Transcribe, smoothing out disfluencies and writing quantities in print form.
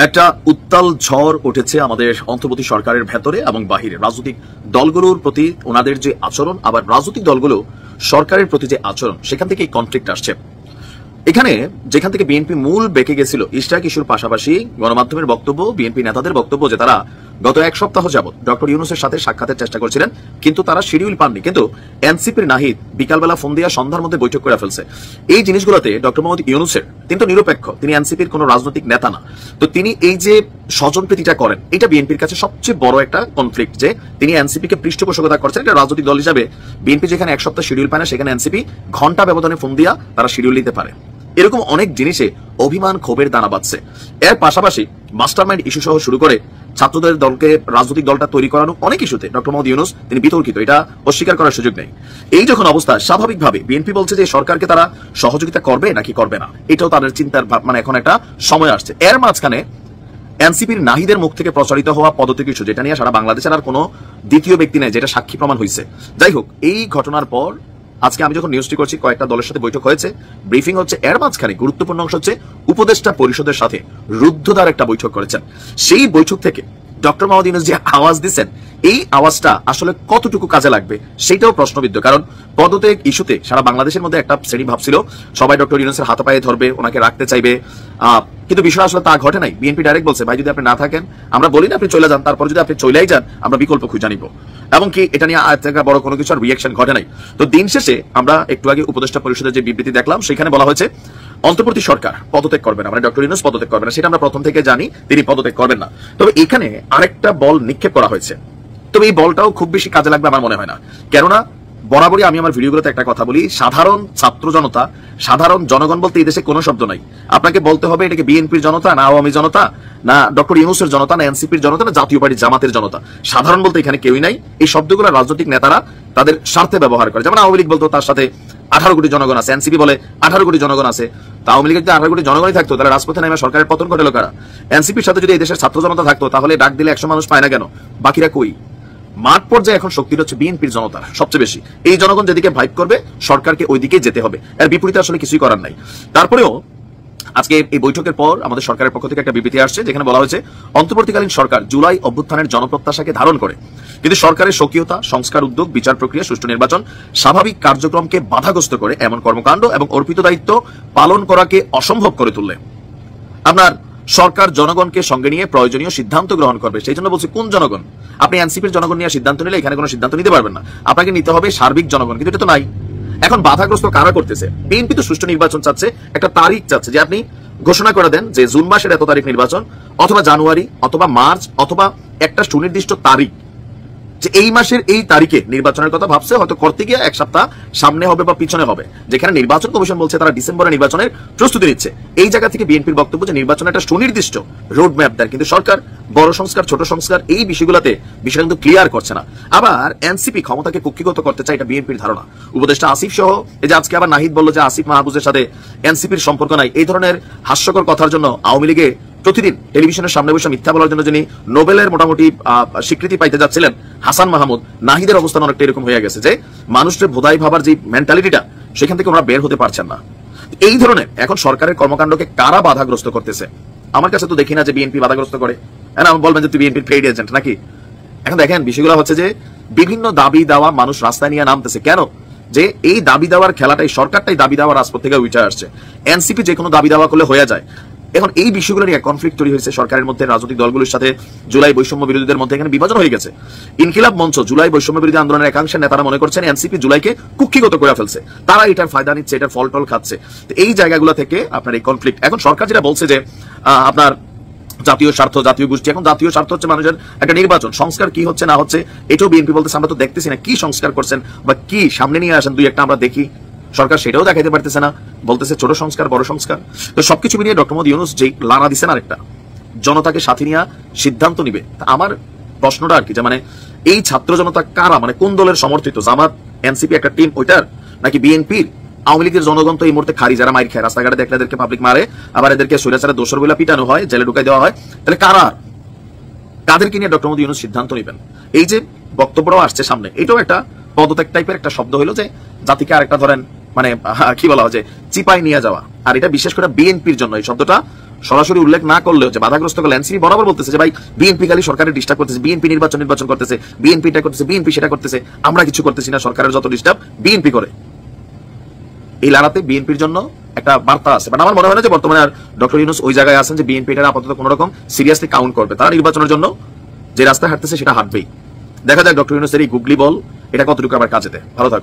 একটা উত্তাল ঝড় উঠেছে আমাদের অন্তর্বর্তী সরকারের ভেতরে এবং বাহিরে। রাজনৈতিক দলগুলোর প্রতি ওনাদের যে আচরণ, আবার রাজনৈতিক দলগুলো সরকারের প্রতি যে আচরণ, সেখান থেকে এই কনফ্লিক্ট আসছে। এখানে যেখান থেকে বিএনপি মূল বেঁকে গেছিল ইশরাক ইস্যুর পাশাপাশি গণমাধ্যমের বক্তব্য, বিএনপি নেতাদের বক্তব্য যে তারা গত এক সপ্তাহ যাবৎ ডক্টর ইউনূসের সাথে সাক্ষাতের চেষ্টা করছিলেন, কিন্তু তারা শিডিউল পাননি। কিন্তু এনসিপির নাহিদ বিকালবেলা ফোন দিয়া সন্ধ্যার মধ্যে বৈঠক করে ফেলছে। এই জিনিসগুলোতে ডক্টর মোহাম্মদ ইউনূসের, তিনি তো নিরপেক্ষ, তিনি এনসিপির কোন রাজনৈতিক নেতা না, তো তিনি এই যে স্বজনপ্রীতিটা করেন, এটা বিএনপির কাছে সবচেয়ে বড় একটা কনফ্লিক্ট, যে তিনি এনসিপিকে পৃষ্ঠপোষকতা করছেন। এটা রাজনৈতিক দল হিসাবে বিএনপি যেখানে এক সপ্তাহ শিডিউল পায় না, সেখানে এনসিপি ঘন্টা ব্যবধানে ফোন দিয়া তারা শিডিউল নিতে পারে। এরকম অনেক জিনিসে অভিমান ক্ষোভের দানা বাঁধছে। এর পাশাপাশি মাস্টারমাইন্ড ইস্যু সহ শুরু করে ছাত্রদের দলকে, রাজনৈতিক দলটা তৈরি করানো অনেক ইস্যুতে ডক্টর মোহাম্মদ ইউনূস তিনি বিতর্কিত, এটা অস্বীকার করার সুযোগ নেই। এই যখন অবস্থা, স্বাভাবিকভাবে বিএনপি বলছে যে সরকারকে তারা সহযোগিতা করবে নাকি করবে না, এটাও তাদের চিন্তার এখন একটা সময় আসছে। এর মাঝখানে এনসিপির নাহিদের মুখ থেকে প্রচারিত হওয়া পদত্যাগ ইস্যু, যেটা নিয়ে সারা বাংলাদেশের আর কোনো দ্বিতীয় ব্যক্তি নেই, যেটা সাক্ষী প্রমাণ হয়েছে। যাই হোক, এই ঘটনার পর আজকে আমি যখন নিউজটি করছি, কয়েকটা দলের সাথে বৈঠক হয়েছে, ব্রিফিং হচ্ছে। এর মাঝখানে গুরুত্বপূর্ণ অংশ হচ্ছে উপদেষ্টা পরিষদের সাথে রুদ্ধদ্বার একটা বৈঠক করেছেন। সেই বৈঠক থেকে ডক্টর মোহাম্মদ ইউনূস যে আওয়াজ দিচ্ছেন, এই আওয়াজটা আসলে কতটুকু কাজে লাগবে সেটাও প্রশ্নবিদ্ধ। কারণ পদত্যাগ ইস্যুতে সারা বাংলাদেশের মধ্যে একটা শ্রেণী ভাবছিল সবাই ডক্টর ইউনূসের হাতে পায়ে ধরবে, ওনাকে রাখতে চাইবে, কিন্তু বিষয় আসলে তা ঘটে নাই। বিএনপি ডাইরেক্ট বলছে, ভাই যদি আপনি না থাকেন আমরা বলি না আপনি চলে যান, তারপর যদি আপনি চলেই যান আমরা বিকল্প খুঁজে নিব। এবং কি এটা নিয়ে আজ থেকে বড় কোনো কিছু আর রিঅ্যাকশন ঘটে নাই। তো দিন শেষে আমরা একটু আগে উপদেষ্টা পরিষদের যে বিবৃতি দেখলাম, সেখানে বলা হয়েছে অন্তর্বর্তী সরকার পদত্যাগ করবে না, মানে ডক্টর ইউনূস পদত্যাগ করবে না। সেটা আমরা প্রথম থেকে জানি, তিনি পদত্যাগ করবেন না। তবে এখানে আরেকটা বল নিক্ষেপ করা হয়েছে, তবে এই বলটাও খুব বেশি কাজে লাগবে আমার মনে হয় না। কেননা বরাবরই আমি আমার ভিডিওগুলোতে একটা কথা বলি, সাধারণ ছাত্র জনতা, সাধারণ জনগণ বলতে এই দেশে কোনো শব্দ নাই। আপনাকে বলতে হবে এটাকে বিএনপির জনতা না আওয়ামী জনতা, না ডক্টর ইউনূসের জনতা, না এনসিপির জনতা, না জাতীয় পার্টি জামাতের জনতা। সাধারণ বলতে এখানে কেউই নাই। এই শব্দগুলো রাজনৈতিক নেতারা তাদের স্বার্থে ব্যবহার করে। যেমন আওয়ামী লীগ বলতো তার সাথে 18 কোটি জনগণ আছে, এনসিপি বলে 18 কোটি জনগণ আছে। তা আওয়ামী লীগের যদি 18 কোটি জনগণই থাকতো, তাহলে রাজপথে নেমে সরকারের পতন ঘটালো কারা? এনসিপির সাথে যদি এই দেশের ছাত্র জনতা থাকতো, তাহলে ডাক দিলে 100 মানুষ পায় না কেন? বাকিরা কই? মাঠ পর্যায়ে এখন শক্তিটা হচ্ছে বিএনপির জনতা সবচেয়ে বেশি। এই জনগণ যেদিকে ভাইব করবে, সরকারকে ওই দিকে যেতে হবে। এর বিপরীতে আসলে কিছুই করার নাই। তারপরেও আজকে এই বৈঠকের পর আমাদের সরকারের পক্ষ থেকে একটা বিবৃতি আসছে, যেখানে বলা হয়েছে অন্তর্বর্তীকালীন সরকার জুলাই অভ্যুত্থানের জনপ্রত্যাশাকে ধারণ করে, কিন্তু সরকারের স্বকীয়তা, সংস্কার উদ্যোগ, বিচার প্রক্রিয়া, সুষ্ঠু নির্বাচন, স্বাভাবিক কার্যক্রমকে বাধাগ্রস্ত করে এমন কর্মকাণ্ড এবং অর্পিত দায়িত্ব পালন করাকে অসম্ভব করে তুললে আপনার সরকার জনগণকে সঙ্গে নিয়ে প্রয়োজনীয় সিদ্ধান্ত গ্রহণ করবে। সেই জন্য বলছি, কোন জনগণ? আপনি এনসিপির জনগণ নিয়ে সিদ্ধান্ত নিলে এখানে কোনো সিদ্ধান্ত নিতে পারবেন না। আপনাকে নিতে হবে সার্বিক জনগণ, কিন্তু এটা তো নাই। এখন বাধাগ্রস্ত কারা করতেছে? বিএনপি তো সুষ্ঠু নির্বাচন চাচ্ছে, একটা তারিখ চাচ্ছে, যে আপনি ঘোষণা করে দেন যে জুন মাসের এত তারিখ নির্বাচন, অথবা জানুয়ারি, অথবা মার্চ, অথবা একটা সুনির্দিষ্ট তারিখ, যে এই মাসের এই তারিখে নির্বাচনের কথা ভাবছে, হয়তো করতে গিয়ে এক সপ্তাহ সামনে হবে বা পিছনে হবে। যেখানে নির্বাচন কমিশন বলছে তারা ডিসেম্বরে নির্বাচনের প্রস্তুতি নিচ্ছে, এই জায়গা থেকে বিএনপির বক্তব্য যে নির্বাচনের একটা সুনির্দিষ্ট রোড ম্যাপ দেন, কিন্তু সরকার বড় সংস্কার, ছোট সংস্কার, এই বিষয়গুলোতে বিষয়টা কিন্তু ক্লিয়ার করছে না। আবার এনসিপি ক্ষমতাকে কুক্ষিগত করতে চায়, এটা বিএনপির ধারণা। উপদেষ্টা আসিফ সহ এই যে আজকে আবার নাহিদ বলল যে আসিফ মাহফুজের সাথে এনসিপির সম্পর্ক নাই, এই ধরনের হাস্যকর কথার জন্য আওয়ামী লীগে প্রতিদিন টেলিভিশনের সামনে বসে মিথ্যা বলার জন্য যিনি নোবেলের মোটামুটি স্বীকৃতি পাইতে যাচ্ছিলেন, হাসান মাহমুদ, নাহিদের অবস্থান অনেকটা এরকম হয়ে গেছে, যে মানুষের ভোদাই ভাবার যে মেন্টালিটিটা, সেখান থেকে ওরা বের হতে পারছেন না। এই ধরনের এখন সরকারের কর্মকাণ্ডকে কারা বাধাগ্রস্ত করতেছে? আমার কাছে তো দেখি না যে বিএনপি বাধাগ্রস্ত করে। বলবেন যে তুই বিএনপির পেইড এজেন্ট নাকি? এখন দেখেন বিষয়গুলো হচ্ছে যে বিভিন্ন দাবি দেওয়া মানুষ রাস্তায় নিয়ে নামতেছে। কেন? যে এই দাবি দেওয়ার খেলাটাই, সরকারটাই দাবি দেওয়ার রাজপথ থেকে উঠে আসছে। এনসিপি যে কোনো দাবি দেওয়া করলে হয়ে যায়। এখন এই বিষয়গুলো নিয়ে কনফ্লিক্ট তৈরি হয়েছে সরকারের মধ্যে, রাজনৈতিক দলগুলোর সাথে, জুলাই বৈষম্য বিরোধীদের মধ্যে এখানে বিভাজন হয়ে গেছে। ইনকিলাব মঞ্চ, জুলাই বৈষম্য বিরোধী আন্দোলনের একাংশের নেতারা মনে করছেন এনসিপি জুলাইকে কুক্ষিগত করে ফেলছে, তারা এটার ফায়দা নিচ্ছে, এটার ফল টল খাচ্ছে। এই জায়গাগুলো থেকে আপনার এই কনফ্লিক্ট। এখন সরকার যেটা বলছে যে আপনার জাতীয় স্বার্থ, জাতীয় গোষ্ঠী, এখন জাতীয় স্বার্থ হচ্ছে মানুষের একটা নির্বাচন, সংস্কার কি হচ্ছে না হচ্ছে এটাও বিএনপি বলতেছে আমরা তো দেখতেছি না কি সংস্কার করছেন বা কি সামনে নিয়ে আসেন, দুই একটা আমরা দেখি। সরকার সেটাও দেখাইতে পারতেছে না, বলতেছে ছোট সংস্কার, বড় সংস্কার। তো সবকিছু মিলিয়ে ডক্টর মোহাম্মদ ইউনূস যে লানা দিচ্ছেন আরেকটা, জনতাকে সাথে নিয়ে সিদ্ধান্ত নিবে। আমার প্রশ্নটা আর কি, যে মানে এই ছাত্র জনতা কারা, মানে কোন দলের সমর্থিত? জামাত, এনসিপি একটা টিম ওইটার, নাকি বিএনপির? আওয়ামী লীগের জনগণ তো এই মুহূর্তে খারি, যারা মাইর খায়, রাস্তাঘাটে দেখলে এদেরকে পাবলিক মারে, আবার এদেরকে স্বৈরাচারের দোষর বলে পিটানো হয়, জেলে ঢুকাই দেওয়া হয়। তাহলে কারা, তাদেরকে নিয়ে ডক্টর মোহাম্মদ ইউনূস সিদ্ধান্ত নেবেন? এই যে বক্তব্যটাও আসছে সামনে, এটাও একটা পদত্যাগ টাইপের একটা শব্দ হলো, যে জাতিকে আরেকটা ধরেন মানে কি বলা হয় যে চিপাই নিয়ে যাওয়া। আর এটা বিশেষ করে বিএনপির জন্য এই শব্দটা সরাসরি উল্লেখ না করলেও যে বাধাগ্রস্ত করলে এনসিপি বরাবর বলতেছে যে ভাই বিএনপি খালি সরকারের ডিস্টার্ব করতেছে, বিএনপি নির্বাচন করতেছে, বিএনপি এটা করতেছে, বিএনপি সেটা করতেছে, আমরা কিছু করতেছি না, সরকারের যত ডিস্টার্ব বিএনপি করে। এই লড়াতে বিএনপির জন্য একটা বার্তা আছে, বাট আমার মনে হয় না যে বর্তমানে আর ডক্টর ইউনূস ওই জায়গায় আছেন যে বিএনপি এটা আপাতত কোন রকম সিরিয়াসলি কাউন্ট করবে। তারা নির্বাচনের জন্য যে রাস্তায় হাঁটতেছে সেটা হাঁটবেই। দেখা যাক ডক্টর ইউনূসের এই গুগলি বল এটা কতটুকু আবার কাজে দেয়। ভালো থাকো।